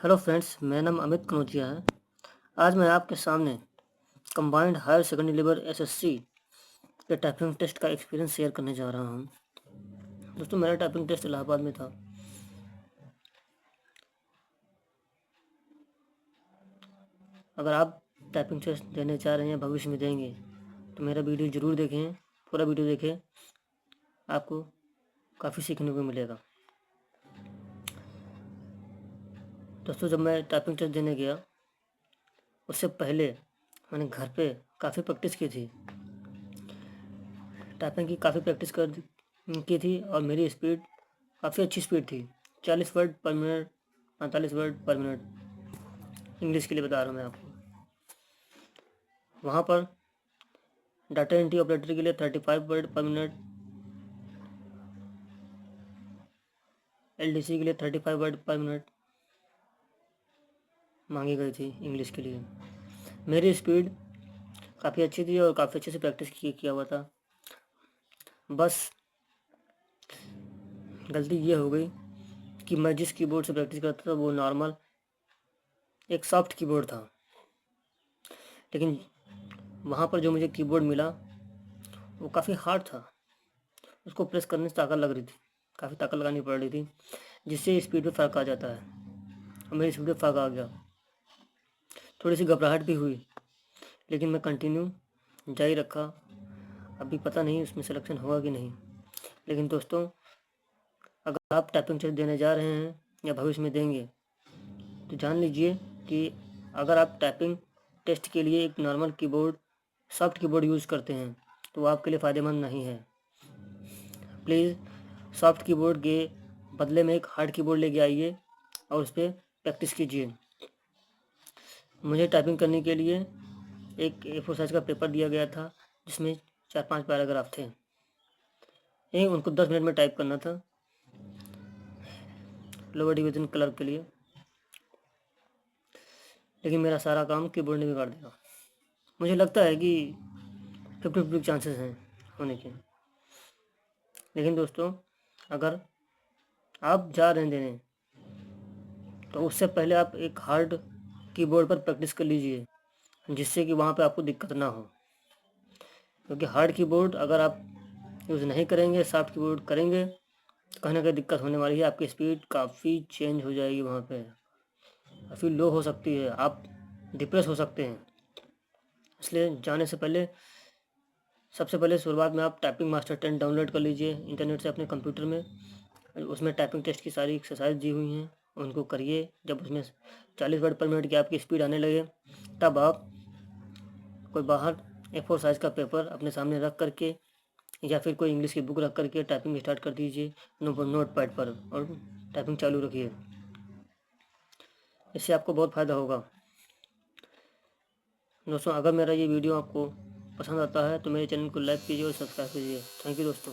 Hello friends, मेरा नाम अमित कनौजिया है। आज मैं आपके सामने combined higher secondary level SSC के टाइपिंग टेस्ट का एक्सपीरियंस शेयर करने जा रहा हूं। दोस्तों, मेरा टाइपिंग टेस्ट इलाहाबाद में था। अगर आप टाइपिंग टेस्ट देने चाह रहे हैं, भविष्य में देंगे, तो मेरा वीडियो ज़रूर देखें, पूरा वीडियो देखें, आपको काफ़ी सीखने को मिलेगा। दोस्तों, जब मैं टाइपिंग टेस्ट देने गया, उससे पहले मैंने घर पे काफ़ी प्रैक्टिस की थी। टाइपिंग की काफ़ी प्रैक्टिस की थी और मेरी स्पीड काफ़ी अच्छी स्पीड थी। 40 वर्ड पर मिनट, 45 वर्ड पर मिनट, इंग्लिश के लिए बता रहा हूँ मैं आपको। वहाँ पर डाटा एंट्री ऑपरेटर के लिए 35 वर्ड पर मिनट, एलडीसी के लिए 35 वर्ड पर मिनट मांगी गई थी इंग्लिश के लिए। मेरी स्पीड काफ़ी अच्छी थी और काफ़ी अच्छे से प्रैक्टिस किया हुआ था। बस गलती ये हो गई कि मैं जिस कीबोर्ड से प्रैक्टिस करता था वो नॉर्मल एक सॉफ्ट कीबोर्ड था, लेकिन वहाँ पर जो मुझे कीबोर्ड मिला वो काफ़ी हार्ड था। उसको प्रेस करने से ताकत लग रही थी, काफ़ी ताकत लगानी पड़ रही थी, जिससे स्पीड में फ़र्क आ जाता है और मेरी स्पीड में फ़र्क आ गया। थोड़ी सी घबराहट भी हुई, लेकिन मैं कंटिन्यू जारी रखा। अभी पता नहीं उसमें सिलेक्शन होगा कि नहीं, लेकिन दोस्तों, अगर आप टाइपिंग टेस्ट देने जा रहे हैं या भविष्य में देंगे, तो जान लीजिए कि अगर आप टाइपिंग टेस्ट के लिए एक normal keyboard, soft keyboard use करते हैं, तो वो आपके लिए फ़ायदेमंद नहीं है। प्लीज़ सॉफ्ट कीबोर्ड के बदले में एक हार्ड कीबोर्ड लेके आइए और उस पर प्रैक्टिस कीजिए। मुझे टाइपिंग करने के लिए एक A4 साइज़ का पेपर दिया गया था, जिसमें 4-5 पैराग्राफ थे। उनको 10 मिनट में टाइप करना था, लोअर डिवीज़न क्लर्क के लिए। लेकिन मेरा सारा काम कीबोर्ड ने बिगाड़ दिया। मुझे लगता है कि 50-50 चांसेस हैं होने के। लेकिन दोस्तों, अगर आप जा रहे हैं देने, तो उससे पहले आप एक हार्ड कीबोर्ड पर प्रैक्टिस कर लीजिए, जिससे कि वहाँ पे आपको दिक्कत ना हो। क्योंकि हार्ड कीबोर्ड अगर आप यूज़ नहीं करेंगे, सॉफ्ट कीबोर्ड करेंगे, तो कहीं ना कहीं दिक्कत होने वाली है। आपकी स्पीड काफ़ी चेंज हो जाएगी, वहाँ पे काफ़ी लो हो सकती है, आप डिप्रेस हो सकते हैं। इसलिए जाने से पहले सबसे पहले शुरुआत में आप टाइपिंग मास्टर 10 डाउनलोड कर लीजिए इंटरनेट से अपने कंप्यूटर में। उसमें टाइपिंग टेस्ट की सारी एक्सरसाइज दी हुई हैं, उनको करिए। जब उसमें 40 वर्ड पर मिनट की आपकी स्पीड आने लगे, तब आप कोई बाहर A4 साइज़ का पेपर अपने सामने रख करके या फिर कोई इंग्लिश की बुक रख करके टाइपिंग स्टार्ट कर दीजिए नोट पैड पर, और टाइपिंग चालू रखिए। इससे आपको बहुत फ़ायदा होगा। दोस्तों, अगर मेरा ये वीडियो आपको पसंद आता है तो मेरे चैनल को लाइक कीजिए और सब्सक्राइब कीजिए। थैंक यू दोस्तों।